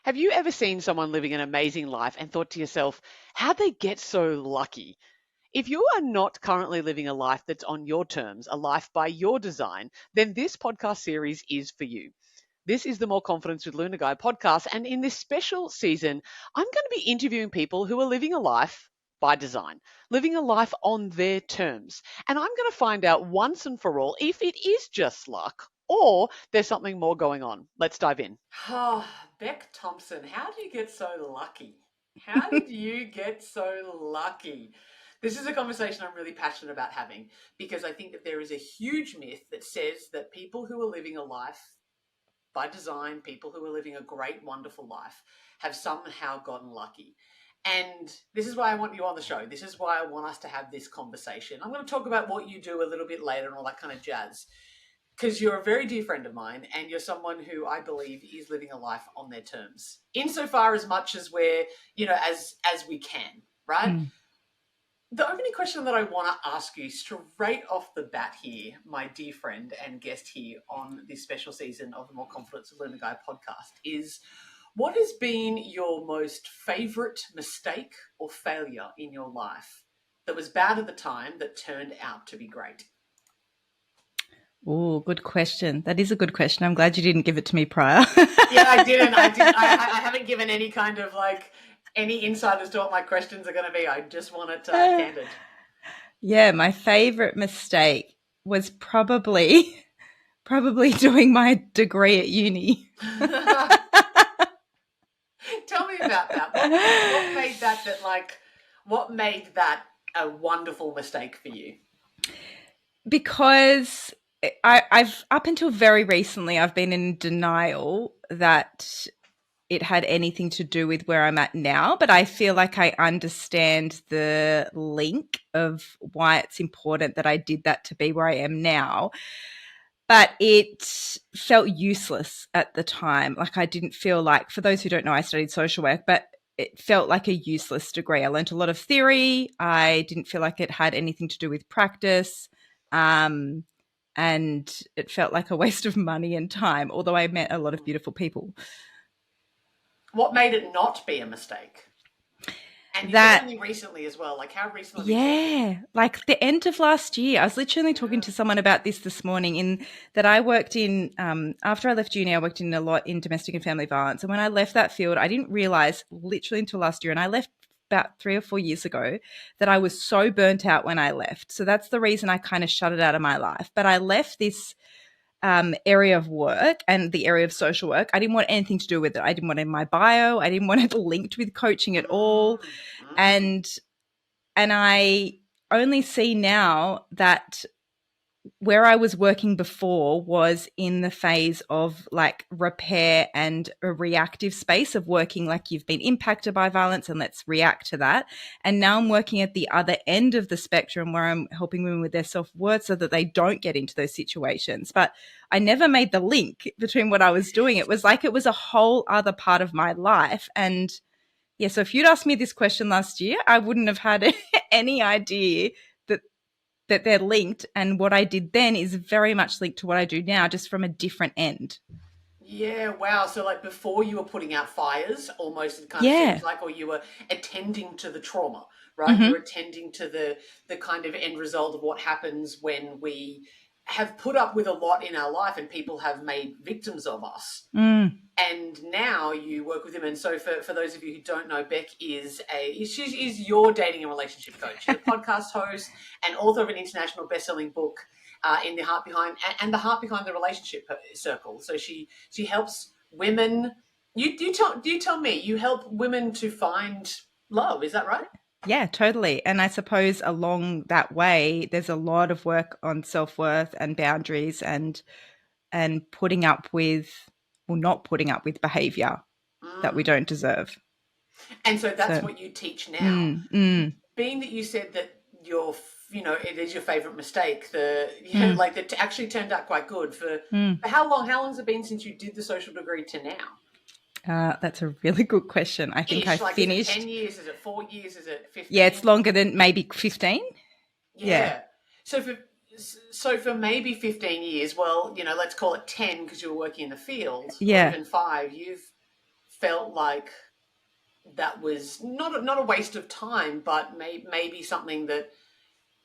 Have you ever seen someone living an amazing life and thought to yourself, how'd they get so lucky? If you are not currently living a life that's on your terms, a life by your design, then this podcast series is for you. This is the More Confidence with Luna Gaia podcast. And in this special season, I'm going to be interviewing people who are living a life by design, living a life on their terms. And I'm going to find out once and for all if it is just luck or there's something more going on. Let's dive in. Oh, Beck Thompson, how do you get so lucky? How did you get so lucky? This is a conversation I'm really passionate about having because I think that there is a huge myth that says that people who are living a life by design, people who are living a great, wonderful life, have somehow gotten lucky. And this is why I want you on the show. This is why I want us to have this conversation. I'm going to talk about what you do a little bit later and all that kind of jazz, because you're a very dear friend of mine and you're someone who I believe is living a life on their terms, insofar as much as we're, as we can, right? Mm. The opening question that I want to ask you straight off the bat here, my dear friend and guest here on this special season of the More Confidence with Luna Gaia podcast, is what has been your most favourite mistake or failure in your life that was bad at the time that turned out to be great? Oh, good question. That is a good question. I'm glad you didn't give it to me prior. Yeah, I didn't. I haven't given any kind of any insight as to what my questions are going to be. I just want it candid. Yeah, my favorite mistake was probably doing my degree at uni. Tell me about that. What made that a wonderful mistake for you? Because I've up until very recently, I've been in denial that it had anything to do with where I'm at now, but I feel like I understand the link of why it's important that I did that to be where I am now. But it felt useless at the time. Like I didn't feel like, for those who don't know, I studied social work, but it felt like a useless degree. I learned a lot of theory. I didn't feel like it had anything to do with practice. And it felt like a waste of money and time, although I met a lot of beautiful people. What made it not be a mistake? And that only recently as well. Like how recently? Yeah, like the end of last year. I was literally talking to someone about this morning. In that, I worked in after I left uni, I worked in a lot in domestic and family violence. And when I left that field, I didn't realize literally until last year, and I left about 3 or 4 years ago, that I was so burnt out when I left. So that's the reason I kind of shut it out of my life. But I left this area of work and the area of social work. I didn't want anything to do with it. I didn't want it in my bio. I didn't want it linked with coaching at all. And I only see now that where I was working before was in the phase of like repair and a reactive space of working like you've been impacted by violence and let's react to that. And now I'm working at the other end of the spectrum where I'm helping women with their self-worth so that they don't get into those situations. But I never made the link between what I was doing. It was like it was a whole other part of my life. And yeah, so if you'd asked me this question last year, I wouldn't have had any idea that they're linked, and what I did then is very much linked to what I do now, just from a different end. Yeah, wow. So like before you were putting out fires, almost it kind of seems like, or you were attending to the trauma, right? Mm-hmm. You're attending to the kind of end result of what happens when we have put up with a lot in our life and people have made victims of us. Mm. And now you work with them. And so for those of you who don't know, Beck is your dating and relationship coach. She's a podcast host and author of an international best-selling book in the heart behind the relationship circle. So she helps women. You tell me you help women to find love. Is that right? Yeah, totally. And I suppose along that way, there's a lot of work on self-worth and boundaries and putting up with or not putting up with behavior that we don't deserve. And so that's what you teach now. Being that you said that it is your favorite mistake, like that actually turned out quite good for how long has it been since you did the social degree to now? That's a really good question. I think I finished. Is it 10 years? Is it 4 years? Is it 15? Yeah, it's longer than maybe 15. Yeah. So for maybe 15 years, well, let's call it 10 because you were working in the field. Yeah. Or even 5. You've felt like that was not a waste of time, but maybe something that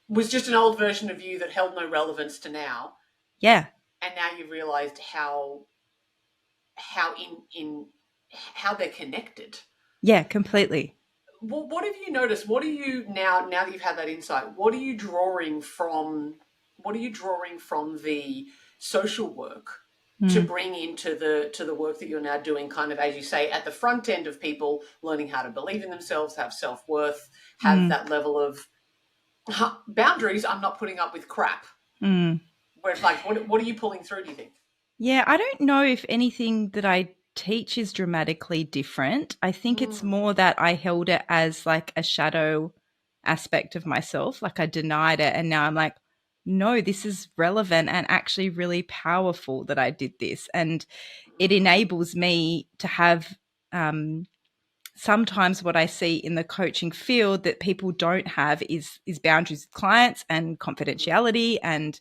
was just an old version of you that held no relevance to now, Yeah. and now you've realized how in how they're connected. Yeah, completely. What have you noticed? What are you now that you've had that insight? What are you drawing from? What are you drawing from the social work to bring into the work that you're now doing? Kind of, as you say, at the front end of people learning how to believe in themselves, have self-worth, have that level of boundaries. I'm not putting up with crap. Where it's like, what are you pulling through? Do you think? Yeah, I don't know if anything that I teach is dramatically different. I think it's more that I held it as like a shadow aspect of myself. Like I denied it. And now I'm like, no, this is relevant and actually really powerful that I did this. And it enables me to have sometimes what I see in the coaching field that people don't have is boundaries with clients and confidentiality and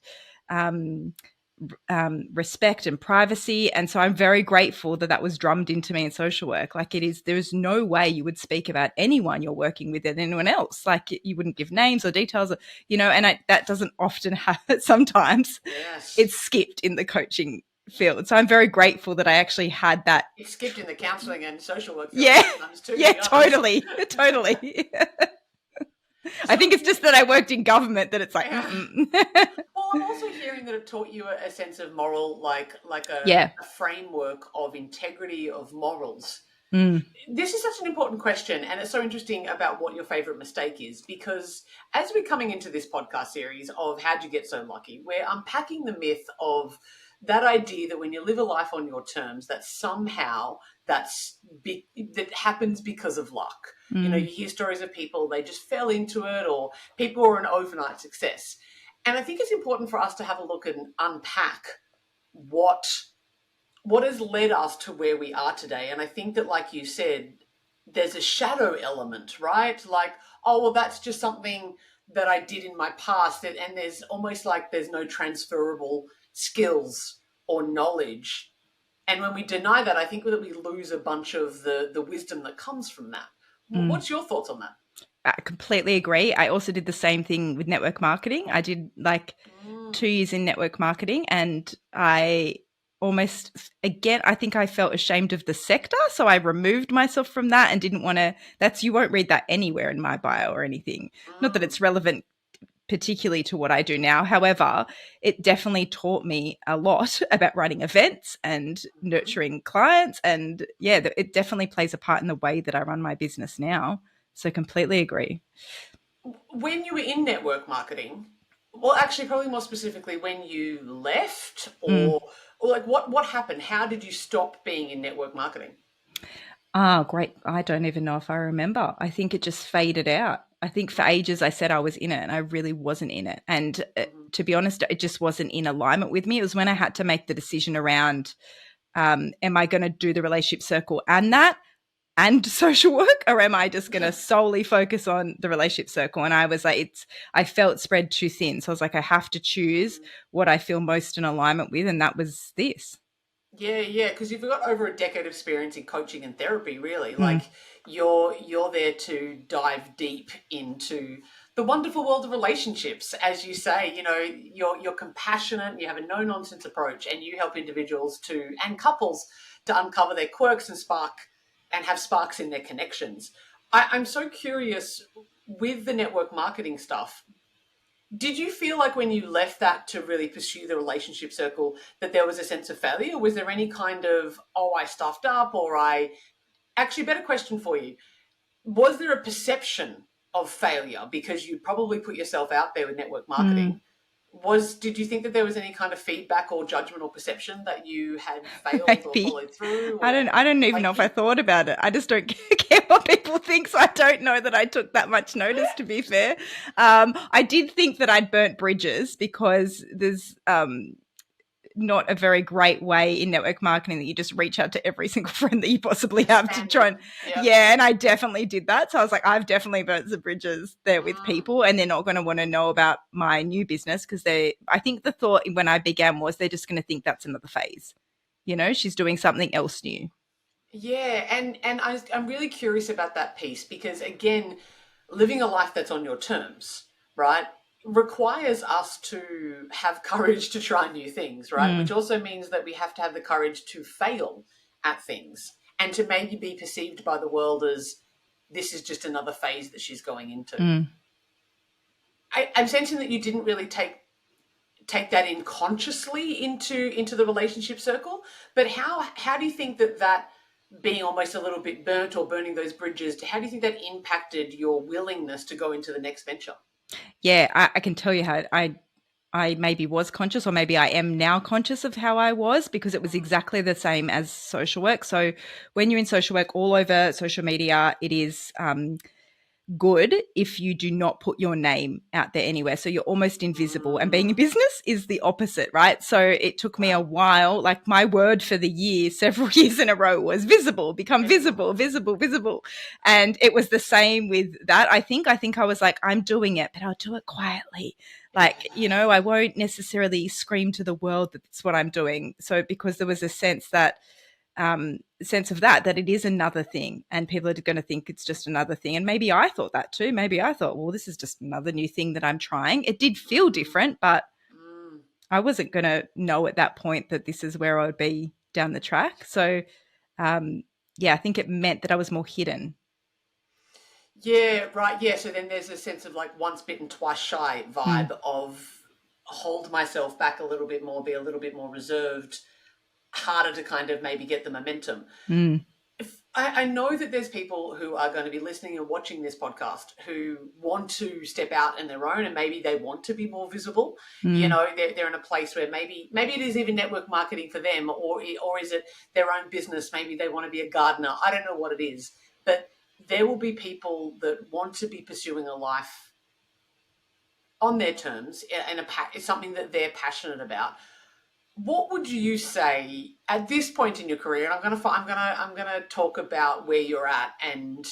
respect and privacy. And so I'm very grateful that that was drummed into me in social work. Like it is, there's no way you would speak about anyone you're working with and anyone else. Like you wouldn't give names or details, and that doesn't often happen. Sometimes it's skipped in the coaching field. So I'm very grateful that I actually had that. It's skipped in the counselling and social work field. Yeah, too, yeah, totally. I think it's just that I worked in government that it's like. Well, I'm also hearing that it taught you a sense of moral, like a framework of integrity of morals. This is such an important question, and it's so interesting about what your favorite mistake is, because as we're coming into this podcast series of How'd You Get So Lucky, we're unpacking the myth of that idea that when you live a life on your terms, that somehow that happens because of luck. You hear stories of people, they just fell into it, or people were an overnight success. And I think it's important for us to have a look and unpack what has led us to where we are today. And I think that, like you said, there's a shadow element, right? Like, oh, well, that's just something that I did in my past. And there's almost like there's no transferable skills or knowledge. And when we deny that, I think that we lose a bunch of the wisdom that comes from that. What's your thoughts on that? I completely agree. I also did the same thing with network marketing. I did like 2 years in network marketing, and I almost, again, I think I felt ashamed of the sector. So I removed myself from that and didn't want to, you won't read that anywhere in my bio or anything. Not that it's relevant particularly to what I do now. However, it definitely taught me a lot about running events and nurturing clients. And yeah, it definitely plays a part in the way that I run my business now. So completely agree. When you were in network marketing, well, actually, probably more specifically, when you left, or like what happened? How did you stop being in network marketing? Great. I don't even know if I remember. I think it just faded out. I think for ages I said I was in it and I really wasn't in it. And to be honest, it just wasn't in alignment with me. It was when I had to make the decision around, am I going to do the relationship circle and social work, or am I just going to solely focus on the relationship circle? And I was like, I felt spread too thin. So I was like, I have to choose what I feel most in alignment with. And that was this. Yeah, because you've got over a decade of experience in coaching and therapy, really. Like you're there to dive deep into the wonderful world of relationships. As you say, you're compassionate, you have a no-nonsense approach, and you help individuals and couples to uncover their quirks and have sparks in their connections. I'm so curious with the network marketing stuff. Did you feel like when you left that to really pursue the relationship circle that there was a sense of failure? Was there any kind of, I stuffed up, or actually, better question for you. Was there a perception of failure because you probably put yourself out there with network marketing? Did you think that there was any kind of feedback or judgment or perception that you had failed or followed through? I don't even know if I thought about it. I just don't care what people think, so I don't know that I took that much notice, to be fair. I did think that I'd burnt bridges because there's not a very great way in network marketing that you just reach out to every single friend that you possibly have to try and and I definitely did that. So I was like, I've definitely burnt some bridges there with people, and they're not going to want to know about my new business because I think the thought when I began was they're just going to think that's another phase. She's doing something else new. Yeah, and I'm really curious about that piece because again, living a life that's on your terms, right, requires us to have courage to try new things, right? Which Mm, also means that we have to have the courage to fail at things and to maybe be perceived by the world as this is just another phase that she's going into. mm. I'm sensing that you didn't really take that in consciously into the relationship circle, but how do you think that being almost a little bit burnt or burning those bridges, how do you think that impacted your willingness to go into the next venture? Yeah, I can tell you how I maybe was conscious, or maybe I am now conscious of how I was, because it was Mm, exactly the same as social work. So when you're in social work, all over social media, it is good if you do not put your name out there anywhere. So you're almost invisible. And being in mm, business is the opposite, right? So it took me a wow. while. Like my word for the year, several years in a row, was visible, become Visible. visible, visible, visible. And it was the same with that. I think I was like, I'm doing it, but I'll do it quietly. Like, I won't necessarily scream to the world that it's what I'm doing. So because there was a sense of that it is another thing, and people are going to think it's just another thing. And maybe I thought that too. Maybe I thought, well, this is just another new thing that I'm trying. It did feel Mm, different, but mm. I wasn't going to know at that point that this is where I would be down the track. So, um, yeah, I think it meant that I was more hidden. Yeah, right. Yeah. So then there's a sense of like once bitten, twice shy Mm, vibe of hold myself back a little bit more, be a little bit more reserved, harder to kind of maybe get the momentum. mm, If I know that there's people who are going to be listening and watching this podcast who want to step out on their own and maybe they want to be more visible. You mm, know, they're in a place where maybe it is even network marketing for them, or is it their own business? Maybe they want to be a gardener. I don't know what it is, but there will be people that want to be pursuing a life on their terms and it's something that they're passionate about. What would you say at this point in your career? And I'm gonna talk about where you're at and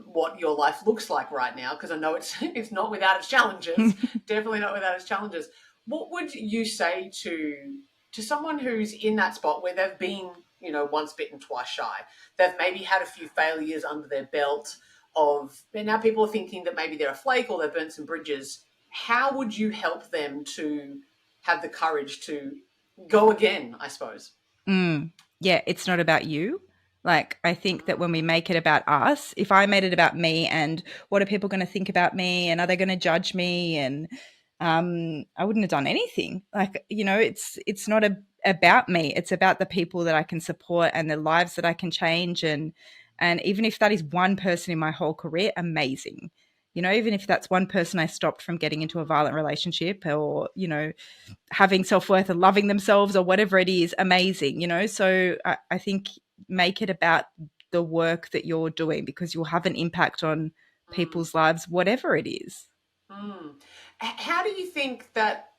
what your life looks like right now, because I know it's it's not without its challenges. Definitely not without its challenges. What would you say to someone who's in that spot where they've been, once bitten, twice shy? They've maybe had a few failures under their belt and now people are thinking that maybe they're a flake or they've burnt some bridges. How would you help them to have the courage to go again, I suppose? mm. Yeah, it's not about you. Like, I think that when we Mm, make it about us, if I made it about me and what are people going to think about me, and are they going to judge me, and I wouldn't have done anything. Like, it's not about me. It's about the people that I can support and the lives that I can change. And even if that is one person in my whole career, amazing. Even if that's one person I stopped from getting into a violent relationship, or, having self-worth and loving themselves, or whatever it is, amazing. So I think make it about the work that you're doing, because you'll have an impact on mm, people's lives, whatever it is. mm. How do you think that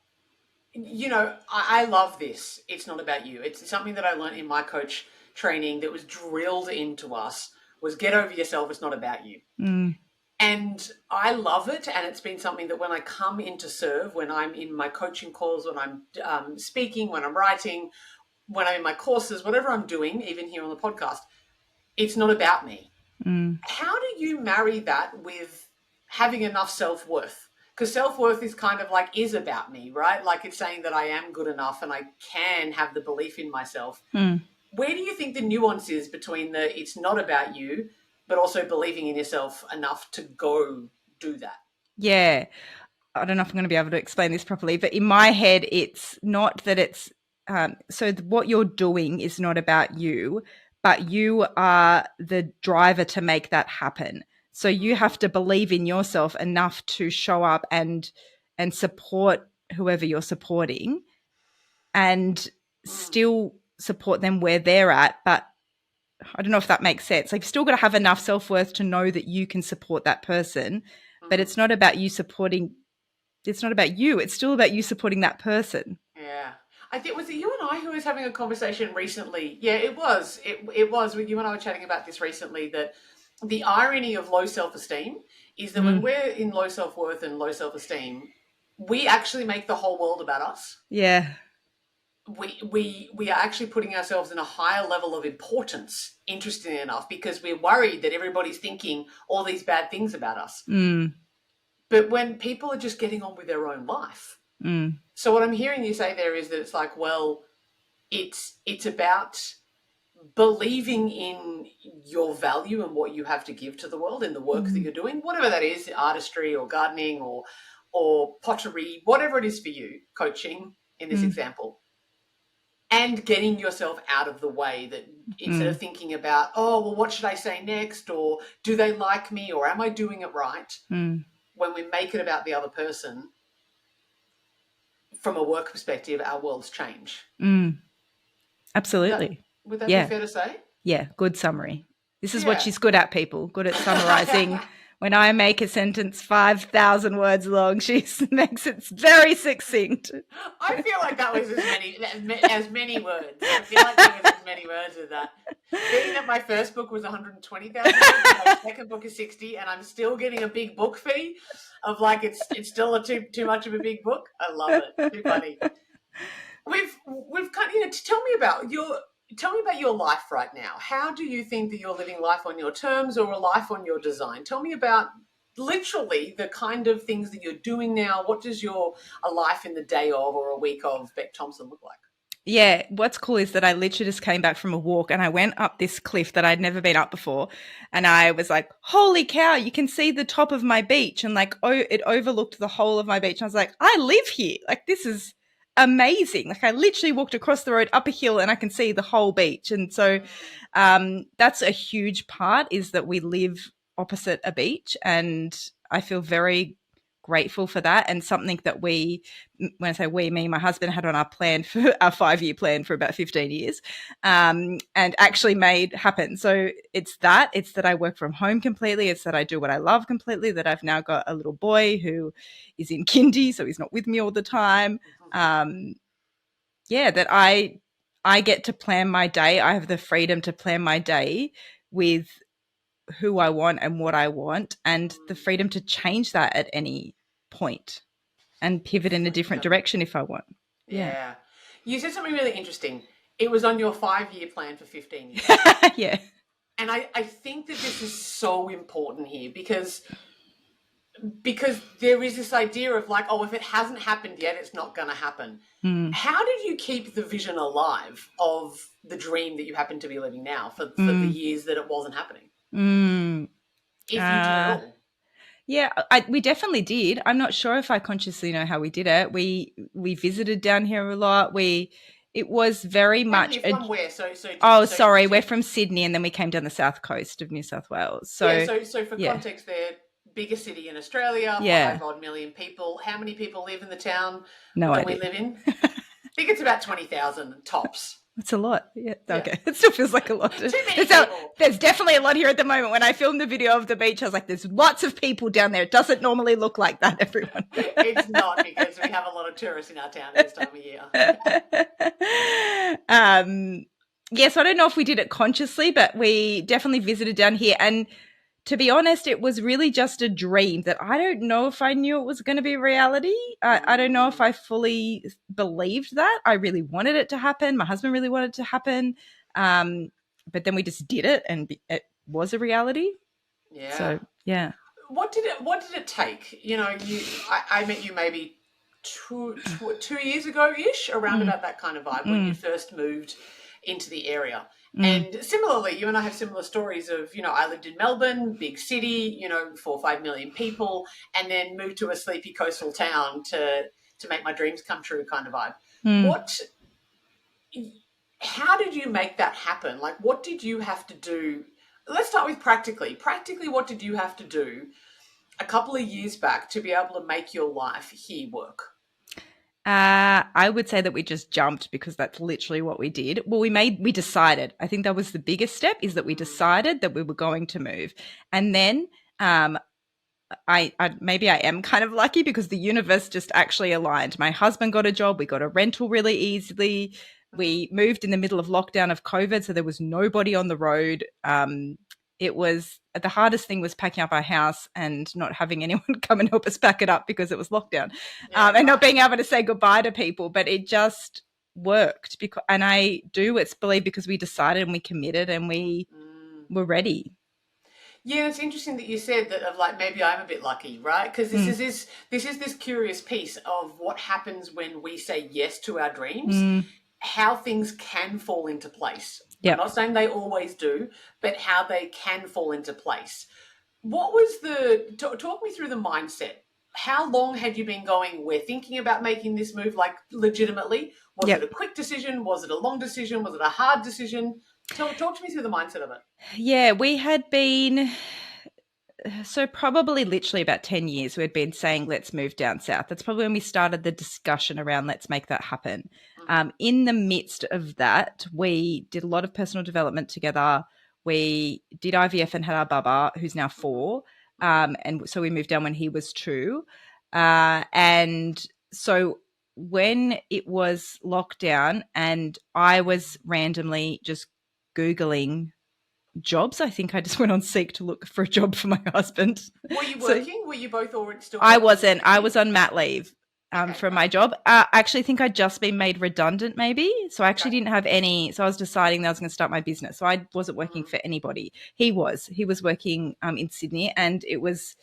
I love this. It's not about you. It's something that I learned in my coach training that was drilled into us was get over yourself. It's not about you. Mm, And I love it. And it's been something that when I come in to serve, when I'm in my coaching calls, when I'm speaking, when I'm writing, when I'm in my courses, whatever I'm doing, even here on the podcast, it's not about me. mm. How do you marry that with having enough self-worth? Because self-worth is kind of like is about me, right? Like it's saying that I am good enough and I can have the belief in myself. Mm. Where do you think the nuance is between the it's not about you, but also believing in yourself enough to go do that? Yeah, I don't know if I'm going to be able to explain this properly, but in my head, it's not that it's what you're doing is not about you, but you are the driver to make that happen. So you Mm, have to believe in yourself enough to show up and support whoever you're supporting, and mm, still support them where they're at. But I don't know if that makes sense. Like, you've still got to have enough self-worth to know that you can support that person, but mm. it's not about you supporting, it's not about you. It's still about you supporting that person. Yeah. I think was it you and I who was having a conversation recently? Yeah, it was. It was with you and I were chatting about this recently that the irony of low self-esteem is that when Mm, we're in low self-worth and low self-esteem, we actually make the whole world about us. yeah. we are actually putting ourselves in a higher level of importance, interestingly enough, because we're worried that everybody's thinking all these bad things about us. But when people are just getting on with their own life. So what I'm hearing you say there is that it's like, well, it's about believing in your value and what you have to give to the world in the work that you're doing, whatever that is, artistry or gardening or pottery, whatever it is for you, coaching in this example, and getting yourself out of the way, that instead of thinking about, oh, well, what should I say next? Or do they like me? Or am I doing it right? When we make it about the other person, from a work perspective, our worlds change. Absolutely. Would that be fair to say? Yeah, good summary. This is what she's good at, people. Good at summarizing. When I make a sentence 5,000 words long, she makes it very succinct. I feel like that was as many words. I feel like there was as many words as that. Being that my first book was 120,000 words, my second book is 60, and I'm still getting a big book fee of like it's still too much of a big book. I love it. Too funny. We've kind of, tell me about your life right now. How do you think that you're living life on your terms or a life on your design? Tell me about literally the kind of things that you're doing now. What does a life in the day of or a week of Beck Thompson look like? Yeah, what's cool is that I literally just came back from a walk and I went up this cliff that I'd never been up before. And I was like, holy cow, you can see the top of my beach. And like, it overlooked the whole of my beach. And I was like, I live here. Like, this is amazing. Like, I literally walked across the road up a hill and I can see the whole beach. And so that's a huge part, is that we live opposite a beach. And I feel very grateful for that, and something that when I say we, me and my husband had on our plan for our 5-year plan for about 15 years, and actually made happen. So it's that I work from home completely. It's that I do what I love completely, that I've now got a little boy who is in kindy, so he's not with me all the time. That I get to plan my day. I have the freedom to plan my day with who I want and what I want, and the freedom to change that at any point and pivot in a different direction if I want. Yeah. You said something really interesting. It was on your 5-year plan for 15 years. Yeah. And I think that this is so important here because there is this idea of like, oh, if it hasn't happened yet, it's not going to happen. How did you keep the vision alive of the dream that you happen to be living now for the years that it wasn't happening? If you did at all. Yeah, we definitely did. I'm not sure if I consciously know how we did it. We visited down here a lot. It was very much. From where? Sorry, we're from Sydney, and then we came down the south coast of New South Wales. So for context, there, bigger city in Australia, 5 odd million people. How many people live in the town that we live in? I think it's about 20,000 tops. That's a lot. Yeah. Okay. It still feels like a lot. There's definitely a lot here at the moment. When I filmed the video of the beach, I was like, there's lots of people down there. It doesn't normally look like that, everyone. It's not, because we have a lot of tourists in our town this time of year. So I don't know if we did it consciously, but we definitely visited down here. And to be honest, it was really just a dream that I don't know if I knew it was going to be reality. I don't know if I fully believed that. I really wanted it to happen. My husband really wanted it to happen. But then we just did it, and it was a reality. Yeah. So, yeah. What did it take? You know, I met you maybe two years ago-ish, around about that kind of vibe, when you first moved into the area. And similarly, you and I have similar stories of, I lived in Melbourne, big city, 4 or 5 million people, and then moved to a sleepy coastal town to make my dreams come true kind of vibe. How did you make that happen? Like, what did you have to do? Let's start with practically. Practically, what did you have to do a couple of years back to be able to make your life here work? I would say that we just jumped, because that's literally what we did. Well, we decided. I think that was the biggest step, is that we decided that we were going to move. And then I maybe I am kind of lucky, because the universe just actually aligned. My husband got a job. We got a rental really easily. We moved in the middle of lockdown of COVID, so there was nobody on the road. It was the hardest thing was packing up our house and not having anyone come and help us pack it up because it was lockdown, and not being able to say goodbye to people. But it just worked, because, and I do believe because we decided and we committed and we were ready. Yeah, it's interesting that you said that, of like, maybe I'm a bit lucky, right? Because this is this curious piece of what happens when we say yes to our dreams, how things can fall into place. I'm Yep. not saying they always do, but how they can fall into place. What was talk me through the mindset? How long had you been going, we're thinking about making this move, like legitimately? Was Yep. it a quick decision? Was it a long decision? Was it a hard decision? Talk to me through the mindset of it. Yeah, we had been, so probably literally about 10 years we had been saying, let's move down south. That's probably when we started the discussion around let's make that happen. In the midst of that, we did a lot of personal development together. We did IVF and had our baba, who's now 4. And so we moved down when he was 2. And so when it was lockdown and I was randomly just Googling jobs, I think I just went on Seek to look for a job for my husband. Were you working? Were you both already still I working? wasn't. I was on mat leave from my job. I actually think I'd just been made redundant maybe. So I actually didn't have any. So I was deciding that I was going to start my business. So I wasn't working for anybody. He was working in Sydney, and it was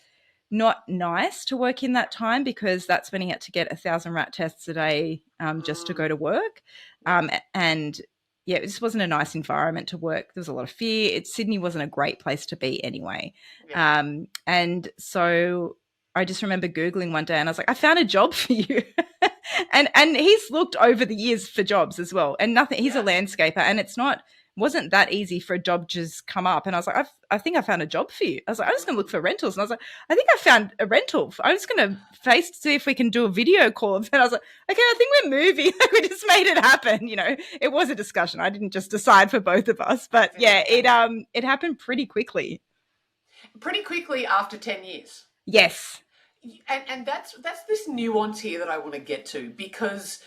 not nice to work in that time because that's when he had to get 1,000 rat tests a day just to go to work. And yeah, it just wasn't a nice environment to work. There was a lot of fear. Sydney wasn't a great place to be anyway. Yeah. And so I just remember Googling one day and I was like, I found a job for you. and he's looked over the years for jobs as well. And he's a landscaper, and wasn't that easy for a job to just come up. And I was like, I think I found a job for you. I was like, I'm just going to look for rentals. And I was like, I think I found a rental. I'm just going to see if we can do a video call. And I was like, okay, I think we're moving. We just made it happen. You know, it was a discussion. I didn't just decide for both of us. But yeah, it happened pretty quickly. Pretty quickly after 10 years. Yes. And that's this nuance here that I want to get to, because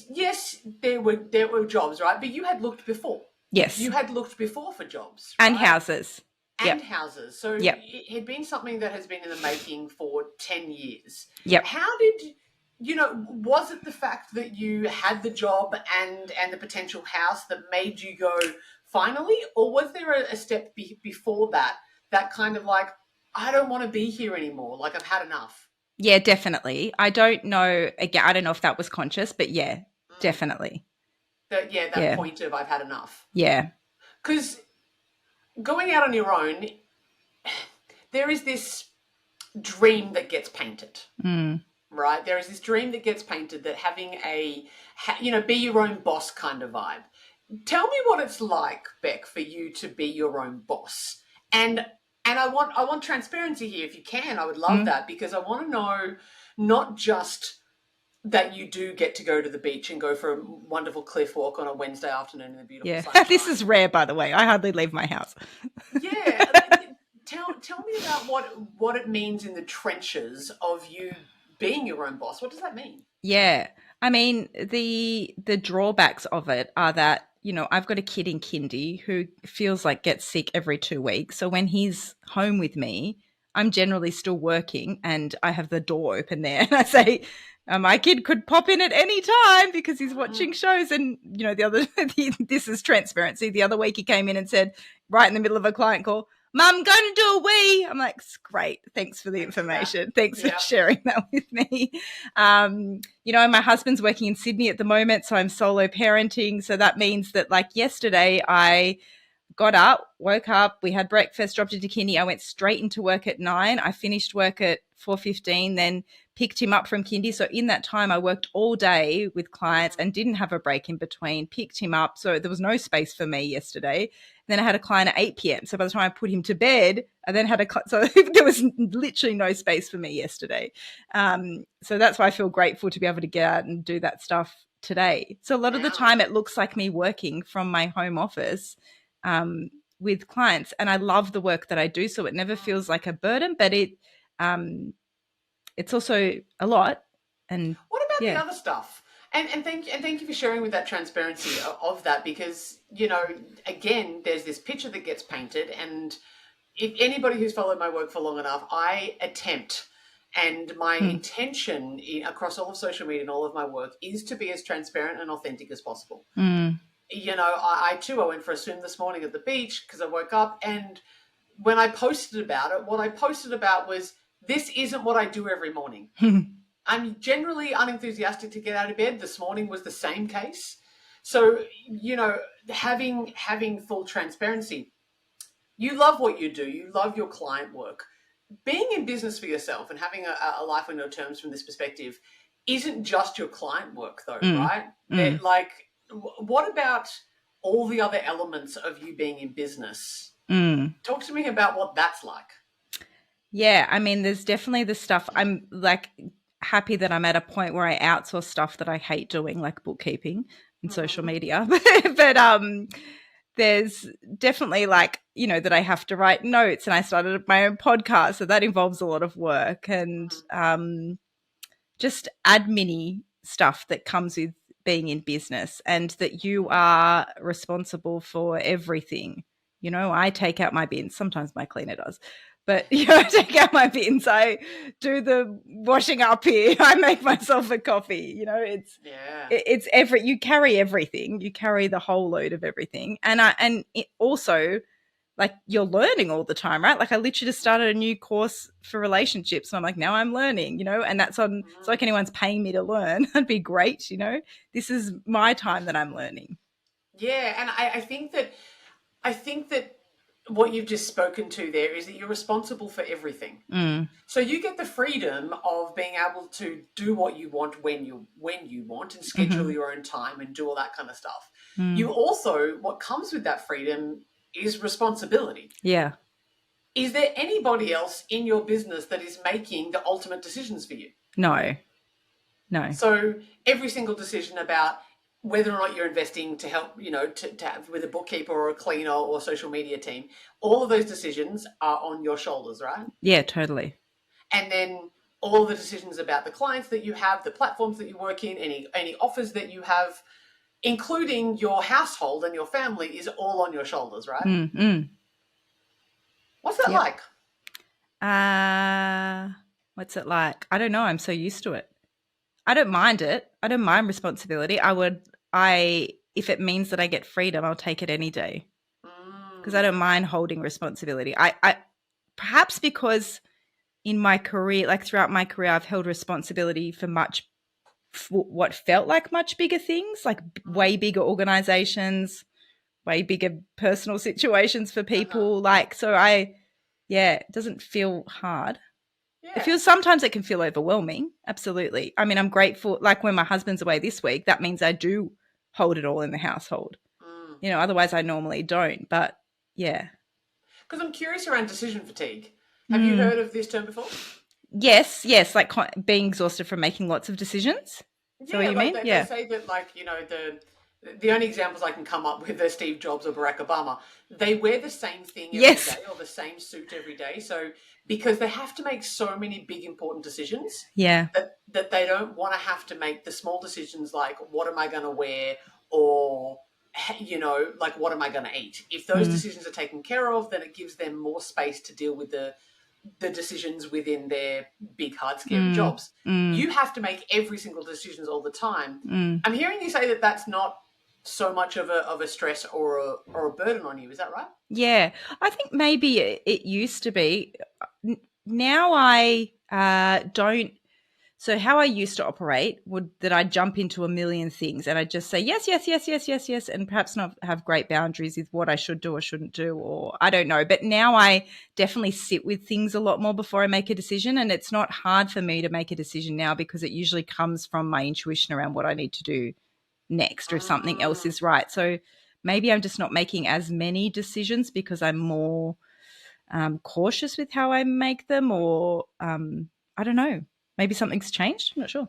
yes, there were jobs, right? But you had looked before. Yes. You had looked before for jobs. Right? And houses. And houses. So it had been something that has been in the making for 10 years. Yep. How did, was it the fact that you had the job and the potential house that made you go finally? Or was there a step before that kind of like, I don't want to be here anymore, like I've had enough? Yeah, definitely. I don't know. Again, I don't know if that was conscious, but yeah, definitely. That point of I've had enough. Yeah. Because going out on your own, there is this dream that gets painted, right? There is this dream that gets painted that having be your own boss kind of vibe. Tell me what it's like, Beck, for you to be your own boss. And I want transparency here if you can. I would love that, because I want to know not just that you do get to go to the beach and go for a wonderful cliff walk on a Wednesday afternoon in the beautiful sunshine. This is rare, by the way. I hardly leave my house. Tell me about what it means in the trenches of you being your own boss. What does that mean? Yeah. I mean, the drawbacks of it are that, I've got a kid in kindy who feels like gets sick every 2 weeks. So when he's home with me, I'm generally still working and I have the door open there. And I say, my kid could pop in at any time because he's watching shows. And, this is transparency. The other week he came in and said, right in the middle of a client call, Mum, going to do a wee. I'm like, great. Thanks for the information. Thanks for sharing that with me. My husband's working in Sydney at the moment, so I'm solo parenting. So that means that like yesterday I got up, woke up, we had breakfast, dropped into kindy. I went straight into work at 9. I finished work at 4:15, then picked him up from kindy. So in that time I worked all day with clients and didn't have a break in between, picked him up. So there was no space for me yesterday. And then I had a client at 8 p.m. So by the time I put him to bed, I then had so there was literally no space for me yesterday. So that's why I feel grateful to be able to get out and do that stuff today. So a lot of the time it looks like me working from my home office with clients, and I love the work that I do. So it never feels like a burden, but it's also a lot. And what about the other stuff? And thank you for sharing with that transparency of that, because again, there's this picture that gets painted, and if anybody who's followed my work for long enough, I attempt And my intention across all of social media and all of my work is to be as transparent and authentic as possible. You know, I too, I went for a swim this morning at the beach because I woke up, and when I posted about it, what I posted about was, this isn't what I do every morning. I'm generally unenthusiastic to get out of bed. This morning was the same case. So, you know, having full transparency. You love what you do. You love your client work. Being in business for yourself and having a life on your terms from this perspective isn't just your client work, though, right? Like, what about all the other elements of you being in business? Talk to me about what that's like. Yeah, I mean, there's definitely the stuff. I'm like happy that I'm at a point where I outsource stuff that I hate doing, like bookkeeping and social media. But there's definitely, like, you know, that I have to write notes, and I started my own podcast, so that involves a lot of work, and just admin-y stuff that comes with being in business, and that you are responsible for everything. You know, I take out my bins. Sometimes my cleaner does. But, you know, I take out my bins. I do the washing up here. I make myself a coffee. You know, it's you carry everything. You carry the whole load of everything. And it also, like, you're learning all the time, right? Like, I literally just started a new course for relationships. And I'm like, now I'm learning, you know, and that's on, it's like anyone's paying me to learn. That'd be great. You know, this is my time that I'm learning. Yeah. And I think that what you've just spoken to there is that you're responsible for everything. So you get the freedom of being able to do what you want when you want, and schedule your own time and do all that kind of stuff. You also, what comes with that freedom is responsibility. Yeah. Is there anybody else in your business that is making the ultimate decisions for you? No. So every single decision about whether or not you're investing to help, you know, to have with a bookkeeper or a cleaner or social media team, all of those decisions are on your shoulders, right? Yeah, totally. And then all of the decisions about the clients that you have, the platforms that you work in, any offers that you have, including your household and your family, is all on your shoulders, right? What's that like? What's it like? I don't know. I'm so used to it. I don't mind it. I don't mind responsibility. If it means that I get freedom, I'll take it any day. Because I don't mind holding responsibility. I perhaps because in my career, like throughout my career, I've held responsibility for what felt like much bigger things, like way bigger organizations, way bigger personal situations for people. Like, so it doesn't feel hard. Yeah. Sometimes it can feel overwhelming. Absolutely. I mean, I'm grateful. Like when my husband's away this week, that means I do hold it all in the household. You know, otherwise I normally don't. But yeah. Because I'm curious around decision fatigue. Have you heard of this term before? Yes. Like being exhausted from making lots of decisions. Is that what you mean? They say that, like, you know, the only examples I can come up with are Steve Jobs or Barack Obama. They wear the same thing every day, or the same suit every day. So because they have to make so many big important decisions, that they don't want to have to make the small decisions like, what am I going to wear, or, you know, like, what am I going to eat? If those decisions are taken care of, then it gives them more space to deal with the decisions within their big, hard, scary jobs. You have to make every single decisions all the time. I'm hearing you say that that's not so much of a stress or a burden on you. Is that right? Yeah, I think maybe it used to be. Now I don't. So how I used to operate that I'd jump into a million things and I'd just say yes, and perhaps not have great boundaries with what I should do or shouldn't do, or I don't know. But now I definitely sit with things a lot more before I make a decision, and it's not hard for me to make a decision now because it usually comes from my intuition around what I need to do next or if something else is right. So maybe I'm just not making as many decisions because I'm more cautious with how I make them, or I don't know. Maybe something's changed. I'm not sure.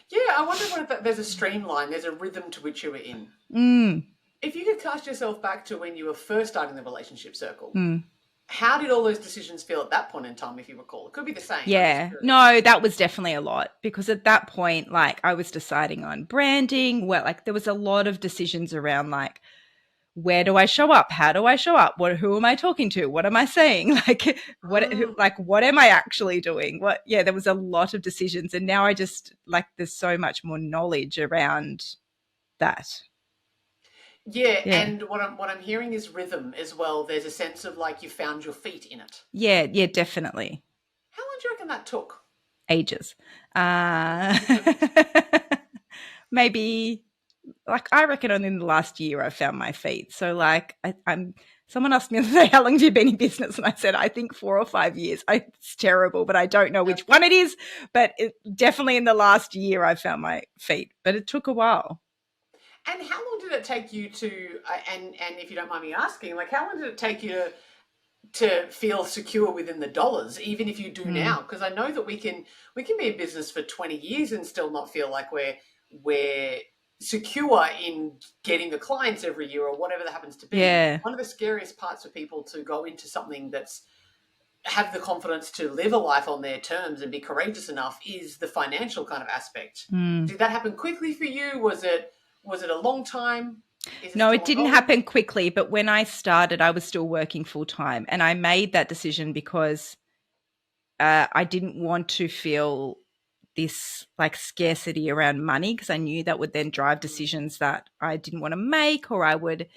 Yeah, I wonder whether there's a streamline, there's a rhythm to which you were in. If you could cast yourself back to when you were first starting the relationship circle, how did all those decisions feel at that point in time, if you recall? It could be the same. Yeah. No, that was definitely a lot because at that point, like, I was deciding on branding. Well, like, there was a lot of decisions around, like, where do I show up? How do I show up? Who am I talking to? What am I saying? What am I actually doing? There was a lot of decisions, and now I just there's so much more knowledge around that. Yeah, and what I'm hearing is rhythm as well. There's a sense of you found your feet in it. Yeah, definitely. How long do you reckon that took? Ages. Maybe I reckon only in the last year I found my feet. So I'm someone asked me the other day, how long have you been in business? And I said, I think 4 or 5 years. It's terrible, but I don't know which one it is. But definitely in the last year I found my feet, but it took a while. And how long did it take you to, and if you don't mind me asking, how long did it take you to feel secure within the dollars, even if you do now? Because I know that we can be in business for 20 years and still not feel like we're secure in getting the clients every year or whatever that happens to be. Yeah. One of the scariest parts for people to go into something that's have the confidence to live a life on their terms and be courageous enough is the financial kind of aspect. Did that happen quickly for you? Was it a long time? No, it didn't happen quickly, but when I started, I was still working full time, and I made that decision because I didn't want to feel this scarcity around money, because I knew that would then drive decisions that I didn't want to make, or I would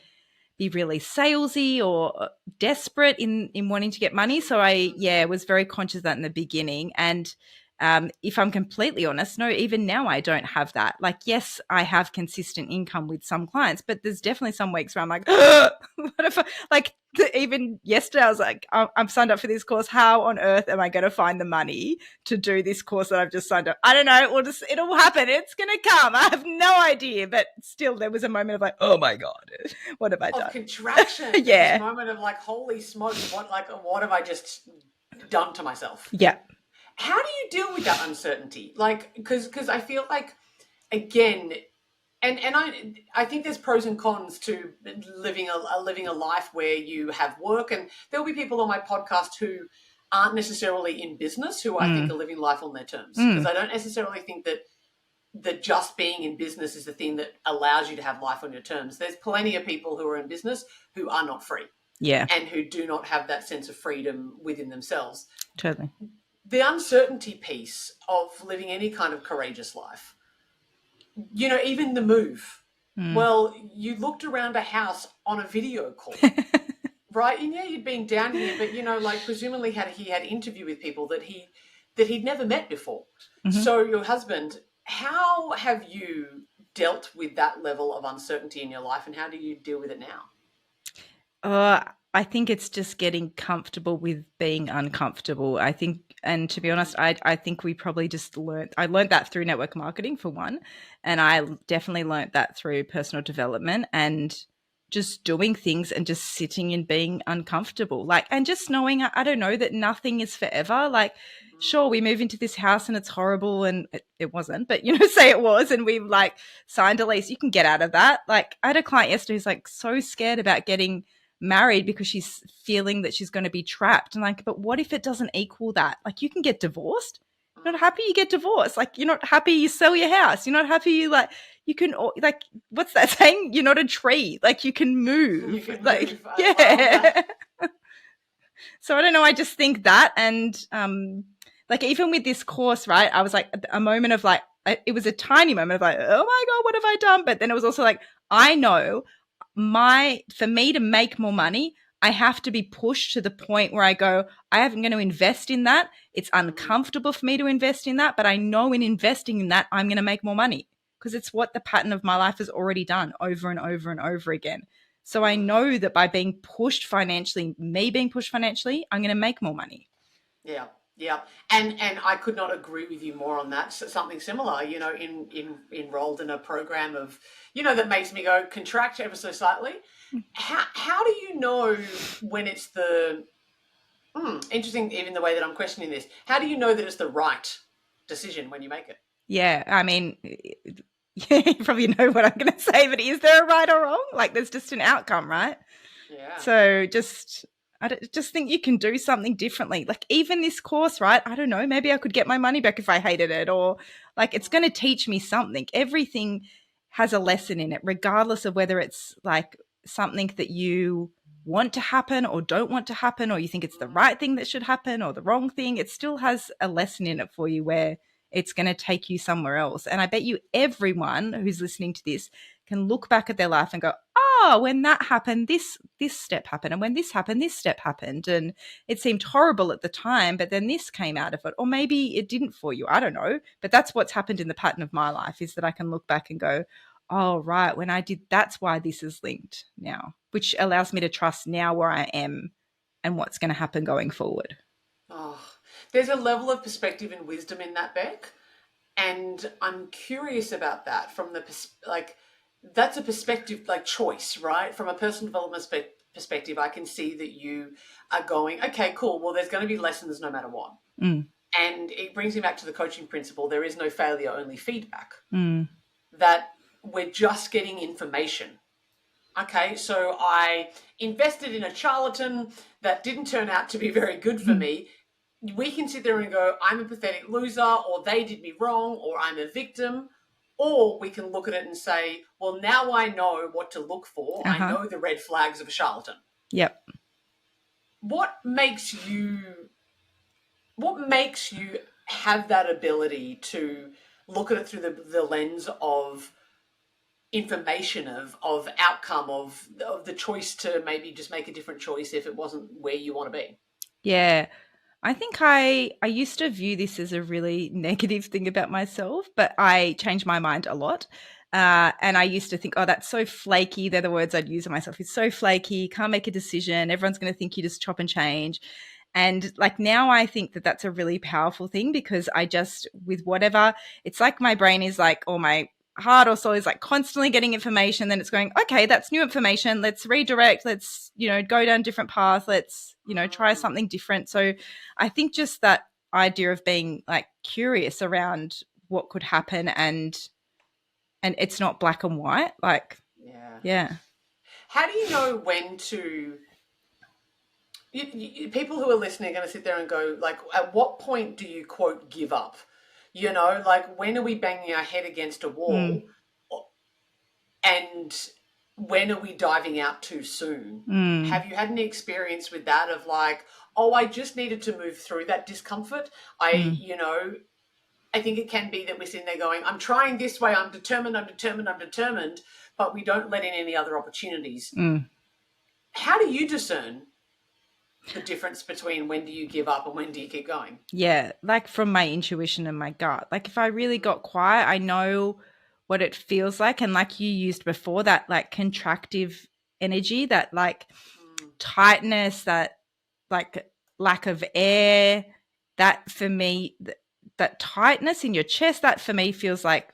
be really salesy or desperate in wanting to get money. So I was very conscious of that in the beginning. And if I'm completely honest, no, even now I don't have that. Yes, I have consistent income with some clients, but there's definitely some weeks where I'm like, what if even yesterday I was like, I'm signed up for this course. How on earth am I going to find the money to do this course that I've just signed up? I don't know. It'll happen. It's going to come. I have no idea. But still, there was a moment of oh my God, what have I done? Contraction. Yeah. This moment of holy smokes, what have I just done to myself? Yeah. How do you deal with that uncertainty? Because I feel again, and I think there's pros and cons to living a life where you have work, and there'll be people on my podcast who aren't necessarily in business who I think are living life on their terms, because I don't necessarily think that just being in business is the thing that allows you to have life on your terms. There's plenty of people who are in business who are not free, and who do not have that sense of freedom within themselves. Totally. The uncertainty piece of living any kind of courageous life, even the move. Well, you looked around a house on a video call, right? And you'd been down here, but presumably he had interview with people that he'd never met before. So your husband, how have you dealt with that level of uncertainty in your life, and how do you deal with it now? I think it's just getting comfortable with being uncomfortable. I think, and to be honest, I think we probably just I learned that through network marketing for one, and I definitely learned that through personal development and just doing things and just sitting and being uncomfortable. And just knowing, I don't know, that nothing is forever. Sure, we move into this house and it's horrible, and it wasn't, but say it was, and we've signed a lease. You can get out of that. I had a client yesterday who's so scared about getting married because she's feeling that she's going to be trapped. And but what if it doesn't equal that? You can get divorced. You're not happy, you get divorced. You're not happy, you sell your house. You're not happy, you can what's that saying? You're not a tree. You can move. You can move. Yeah. So I don't know. I just think that, and even with this course, right? I was a moment of it was a tiny moment of oh my God, what have I done? But then it was also I know for me to make more money, I have to be pushed to the point where I go, I am going to invest in that. It's uncomfortable for me to invest in that, but I know in investing in that, I'm going to make more money, because it's what the pattern of my life has already done over and over and over again. So I know that by being pushed financially, I'm going to make more money. Yeah. Yeah, and I could not agree with you more on that. So something similar, enrolled in a program of, that makes me go contract ever so slightly. How do you know when it's the interesting? Even the way that I'm questioning this, how do you know that it's the right decision when you make it? Yeah, I mean, you probably know what I'm going to say, but is there a right or wrong? There's just an outcome, right? Yeah. So I just think you can do something differently. Even this course, right? I don't know. Maybe I could get my money back if I hated it, or it's going to teach me something. Everything has a lesson in it, regardless of whether it's something that you want to happen or don't want to happen, or you think it's the right thing that should happen or the wrong thing, it still has a lesson in it for you where it's going to take you somewhere else. And I bet you everyone who's listening to this can look back at their life and go, oh, when that happened, this step happened. And when this happened, this step happened. And it seemed horrible at the time, but then this came out of it. Or maybe it didn't for you. I don't know. But that's what's happened in the pattern of my life, is that I can look back and go, oh, right, when I did, that's why this is linked now, which allows me to trust now where I am and what's going to happen going forward. Oh, there's a level of perspective and wisdom in that, Beck. And I'm curious about that from the, that's a perspective, like choice, right? From a personal development perspective, I can see that you are going, okay, cool. Well, there's going to be lessons no matter what. Mm. And it brings me back to the coaching principle. There is no failure, only feedback. Mm. That we're just getting information. Okay, so I invested in a charlatan that didn't turn out to be very good for me. We can sit there and go, I'm a pathetic loser, or they did me wrong, or I'm a victim. Or we can look at it and say, well, now I know what to look for. I know the red flags of a charlatan. Yep. What makes you have that ability to look at it through the lens of information, of outcome, of the choice to maybe just make a different choice if it wasn't where you want to be? Yeah. I think I used to view this as a really negative thing about myself, but I changed my mind a lot. And I used to think, oh, that's so flaky. They're the words I'd use on myself. It's so flaky. Can't make a decision. Everyone's going to think you just chop and change. And like now I think that that's a really powerful thing, because I just, with whatever, it's like my brain is like, or my heart or soul is like constantly getting information. Then it's going, okay, that's new information. Let's redirect. Let's, go down a different path. Let's, try something different. So I think just that idea of being like curious around what could happen, and it's not black and white. Like, yeah. How do you know when to? People who are listening are going to sit there and go, like, at what point do you, quote, give up? Like, when are we banging our head against a wall? And when are we diving out too soon? Have you had any experience with that of like, oh, I just needed to move through that discomfort? I think it can be that we're sitting there going, I'm trying this way, I'm determined, but we don't let in any other opportunities. How do you discern the difference between when do you give up and when do you keep going? Yeah, like from my intuition and my gut. Like if I really got quiet, I know what it feels like. And like you used before, that like contractive energy, that like tightness, that like lack of air, that for me, that tightness in your chest, that for me feels like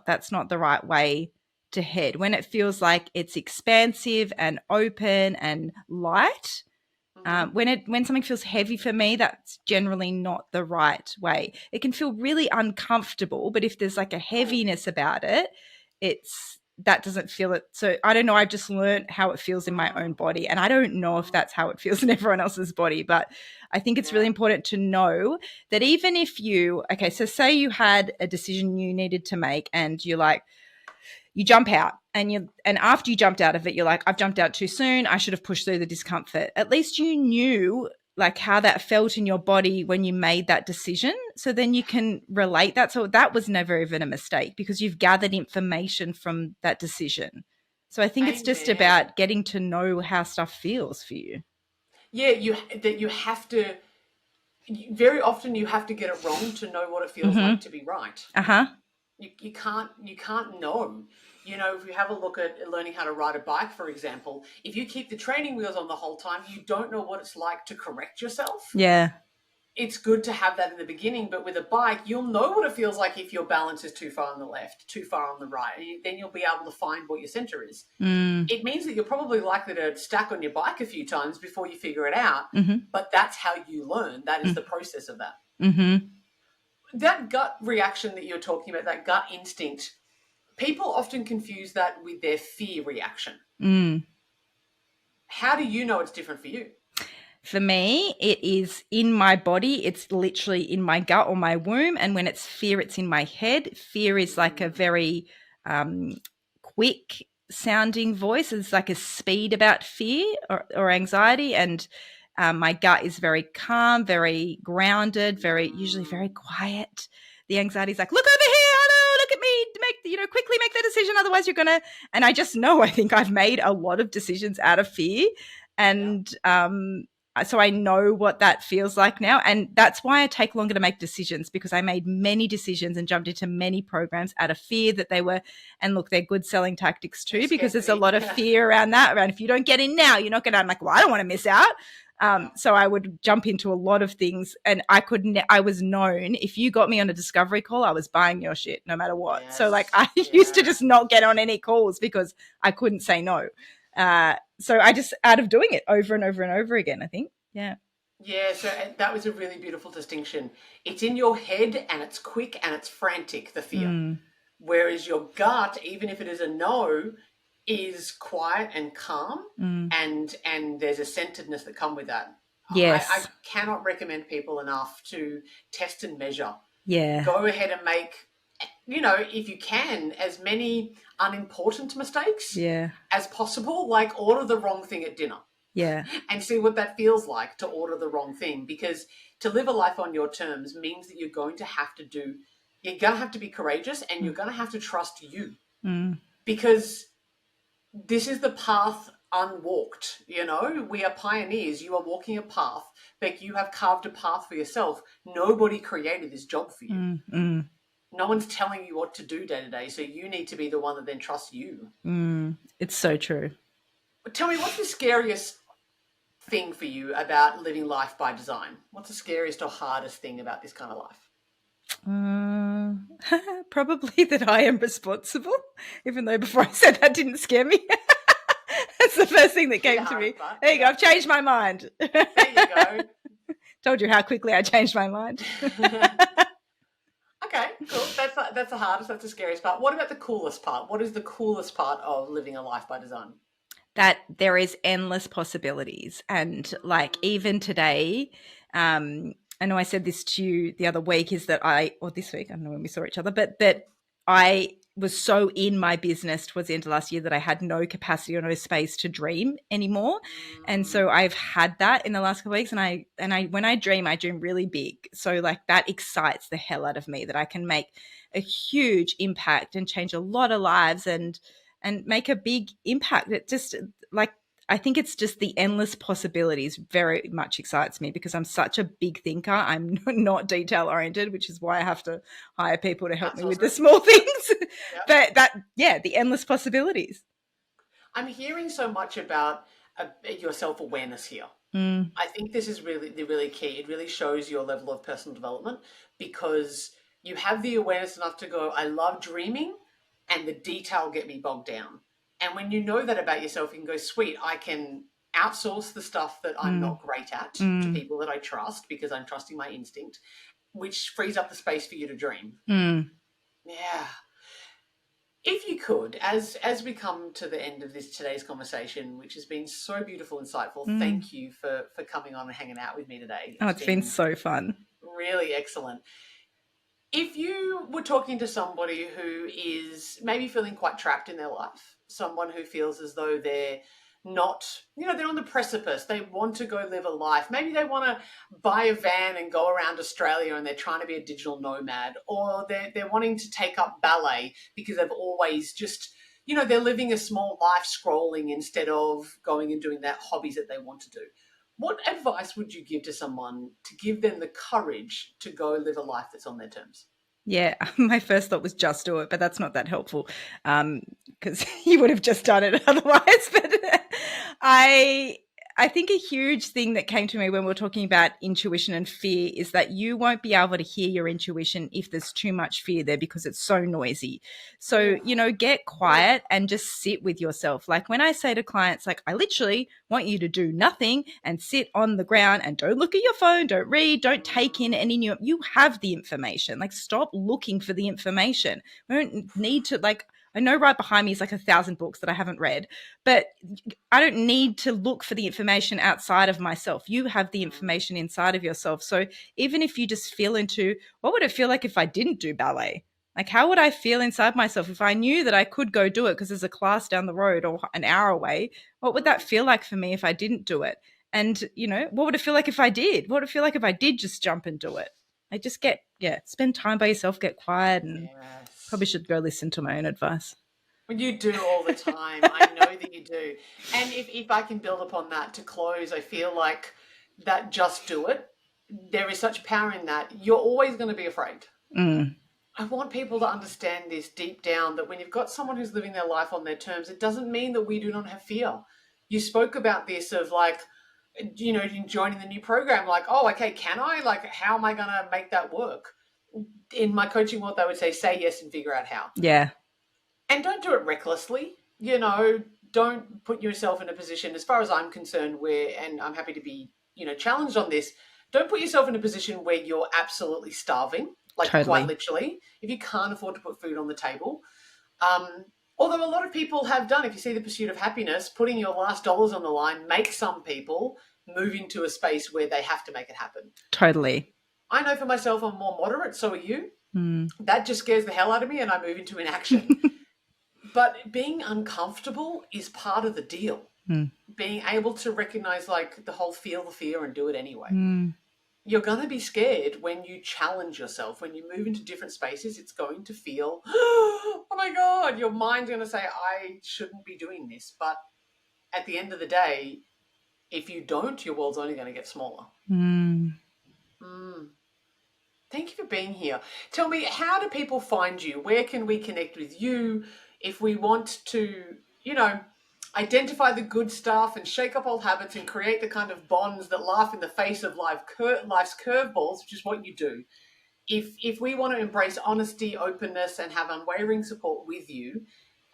that's not the right way to head. When it feels like it's expansive and open and light, when something feels heavy for me, that's generally not the right way. It can feel really uncomfortable, but if there's like a heaviness about it, that doesn't feel it. So I don't know. I've just learned how it feels in my own body, and I don't know if that's how it feels in everyone else's body. But I think it's really important to know that even if so say you had a decision you needed to make, and you're like, you jump out, and after you jumped out of it, you're like, I've jumped out too soon. I should have pushed through the discomfort. At least you knew like how that felt in your body when you made that decision. So then you can relate that. So that was never even a mistake, because you've gathered information from that decision. So I think it's just about getting to know how stuff feels for you. Yeah, very often you have to get it wrong to know what it feels like to be right. You can't know. If you have a look at learning how to ride a bike, for example, if you keep the training wheels on the whole time, you don't know what it's like to correct yourself. Yeah. It's good to have that in the beginning, but with a bike, you'll know what it feels like if your balance is too far on the left, too far on the right. Then you'll be able to find what your center is. It means that you're probably likely to stack on your bike a few times before you figure it out, but that's how you learn. That is the process of that. That gut reaction that you're talking about, that gut instinct, people often confuse that with their fear reaction. How do you know it's different for you? For me, it is in my body. It's literally in my gut or my womb. And when it's fear, it's in my head. Fear is like a very quick sounding voice. It's like a speed about fear or anxiety. And my gut is very calm, very grounded, usually very quiet. The anxiety is like, look over here, Anna, look at me, quickly make the decision. Otherwise you're going to, and I just know, I think I've made a lot of decisions out of fear. And, so I know what that feels like now. And that's why I take longer to make decisions, because I made many decisions and jumped into many programs out of fear that they were, and look, they're good selling tactics too, because there's a lot of fear around that, around if you don't get in now, you're not going to, I'm like, well, I don't want to miss out. So I would jump into a lot of things, and I was known, if you got me on a discovery call, I was buying your shit no matter what. Yes. So like I used to just not get on any calls because I couldn't say no. So I just, out of doing it over and over and over again, I think. Yeah. Yeah, so that was a really beautiful distinction. It's in your head and it's quick and it's frantic, the fear. Whereas your gut, even if it is a no, is quiet and calm, and there's a centeredness that come with that. Yes. I cannot recommend people enough to test and measure. Yeah. Go ahead and make, if you can, as many unimportant mistakes as possible, like order the wrong thing at dinner. Yeah. And see what that feels like to order the wrong thing, because to live a life on your terms means that you're going to have to be courageous, and you're going to have to trust you, because this is the path unwalked. We are pioneers. You are walking a path, but you have carved a path for yourself. Nobody created this job for you. No one's telling you what to do day to day. So you need to be the one that then trusts you. It's so true. Tell me, what's the scariest thing for you about living life by design? What's the scariest or hardest thing about this kind of life? Probably that I am responsible, even though before I said that didn't scare me. That's the first thing that came to me. There you go. I've changed my mind. There you go. Told you how quickly I changed my mind. Okay, cool. That's the hardest. That's the scariest part. What about the coolest part? What is the coolest part of living a life by design? That there is endless possibilities. And like even today, I know I said this to you the other week, is that this week, I don't know when we saw each other, but that I was so in my business towards the end of last year that I had no capacity or no space to dream anymore. And so I've had that in the last couple of weeks. And I when I dream really big. So like that excites the hell out of me, that I can make a huge impact and change a lot of lives and make a big impact. It just, like, I think it's just the endless possibilities very much excites me, because I'm such a big thinker. I'm not detail oriented, which is why I have to hire people to help me with the small things. But the endless possibilities. I'm hearing so much about your self-awareness here. I think this is really key. It really shows your level of personal development, because you have the awareness enough to go, I love dreaming, and the detail get me bogged down. And when you know that about yourself, you can go, sweet, I can outsource the stuff that I'm not great at to people that I trust, because I'm trusting my instinct, which frees up the space for you to dream. Yeah. If you could, as we come to the end of today's conversation, which has been so beautiful, insightful, thank you for coming on and hanging out with me today. It's been so fun. Really excellent. If you were talking to somebody who is maybe feeling quite trapped in their life, someone who feels as though they're not, they're on the precipice, they want to go live a life, maybe they want to buy a van and go around Australia and they're trying to be a digital nomad, or they're wanting to take up ballet because they've always just, they're living a small life scrolling instead of going and doing that hobbies that they want to do. What advice would you give to someone to give them the courage to go live a life that's on their terms? Yeah, my first thought was just do it, but that's not that helpful, because you would have just done it otherwise. But I think a huge thing that came to me when we were talking about intuition and fear is that you won't be able to hear your intuition if there's too much fear there, because it's so noisy. So, get quiet and just sit with yourself. Like when I say to clients, like, I literally want you to do nothing and sit on the ground and don't look at your phone, don't read, don't take in any new, you have the information. Like, stop looking for the information. We don't need to, like, I know right behind me is like 1,000 books that I haven't read, but I don't need to look for the information outside of myself. You have the information inside of yourself. So even if you just feel into, what would it feel like if I didn't do ballet? Like, how would I feel inside myself if I knew that I could go do it because there's a class down the road or an hour away? What would that feel like for me if I didn't do it? And, what would it feel like if I did? What would it feel like if I did just jump and do it? I just spend time by yourself, get quiet, and probably should go listen to my own advice. Well, you do all the time. I know that you do. And if I can build upon that to close, I feel like that just do it. There is such power in that. You're always going to be afraid. I want people to understand this deep down, that when you've got someone who's living their life on their terms, it doesn't mean that we do not have fear. You spoke about this of like, joining the new program, like, oh, okay, can I? Like, how am I going to make that work? In my coaching world, they would say yes and figure out how. Yeah. And don't do it recklessly. Don't put yourself in a position, as far as I'm concerned, and I'm happy to be, challenged on this, don't put yourself in a position where you're absolutely starving, like Totally. Quite literally, if you can't afford to put food on the table. Although a lot of people have done, if you see The Pursuit of Happiness, putting your last dollars on the line makes some people move into a space where they have to make it happen. Totally. I know for myself, I'm more moderate, so are you. That just scares the hell out of me and I move into inaction. But being uncomfortable is part of the deal. Being able to recognize like the whole feel the fear and do it anyway. You're going to be scared when you challenge yourself. When you move into different spaces, it's going to feel, oh my God, your mind's going to say, I shouldn't be doing this. But at the end of the day, if you don't, your world's only going to get smaller. Thank you for being here. Tell me, how do people find you? Where can we connect with you if we want to, identify the good stuff and shake up old habits and create the kind of bonds that laugh in the face of life's curveballs, which is what you do. If we want to embrace honesty, openness, and have unwavering support with you,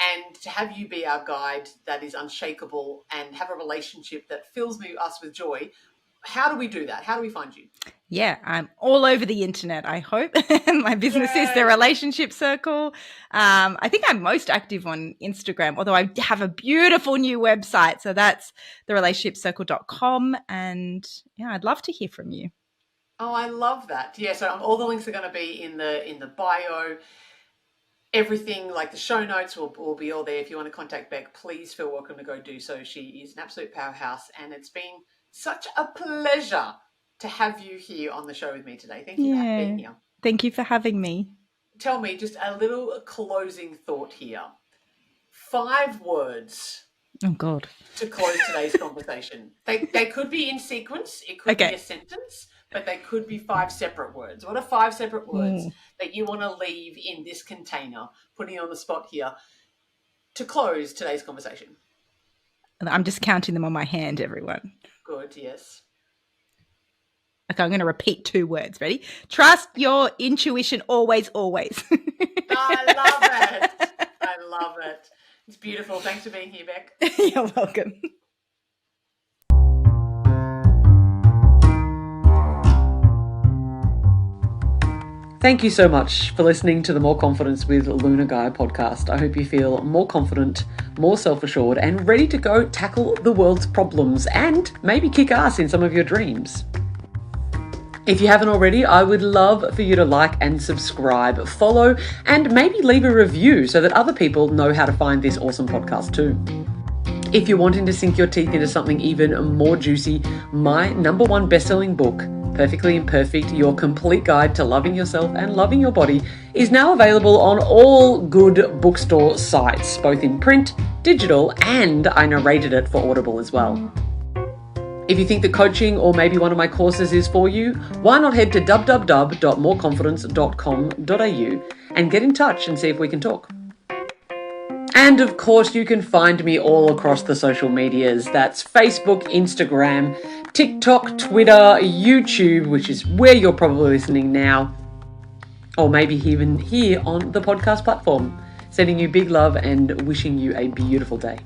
and to have you be our guide that is unshakable and have a relationship that fills us with joy, how do we do that? How do we find you? Yeah, I'm all over the internet, I hope. My business is the Relationship Circle. I think I'm most active on Instagram, although I have a beautiful new website. So that's therelationshipcircle.com. And I'd love to hear from you. Oh, I love that. Yeah, so all the links are going to be in the bio. Everything, like the show notes, will be all there. If you want to contact Beck, please feel welcome to go do so. She is an absolute powerhouse, and it's been such a pleasure to have you here on the show with me today. Thank you for being here. Thank you for having me. Tell me, just a little closing thought here. 5 words. Oh, God. To close today's conversation. They could be in sequence. It could be a sentence, but they could be 5 separate words. What are 5 separate words that you want to leave in this container, putting you on the spot here, to close today's conversation? I'm just counting them on my hand, everyone. Good, yes. Okay, I'm going to repeat 2 words. Ready? Trust your intuition always, always. I love it. I love it. It's beautiful. Thanks for being here, Beck. You're welcome. Thank you so much for listening to the More Confidence with Luna Gaia podcast. I hope you feel more confident, more self-assured, and ready to go tackle the world's problems and maybe kick ass in some of your dreams. If you haven't already, I would love for you to like and subscribe, follow, and maybe leave a review so that other people know how to find this awesome podcast too. If you're wanting to sink your teeth into something even more juicy, my #1 best-selling book, Perfectly Imperfect, Your Complete Guide to Loving Yourself and Loving Your Body, is now available on all good bookstore sites, both in print, digital, and I narrated it for Audible as well. If you think that coaching or maybe one of my courses is for you, why not head to www.moreconfidence.com.au and get in touch and see if we can talk. And of course, you can find me all across the social medias. That's Facebook, Instagram, TikTok, Twitter, YouTube, which is where you're probably listening now, or maybe even here on the podcast platform. Sending you big love and wishing you a beautiful day.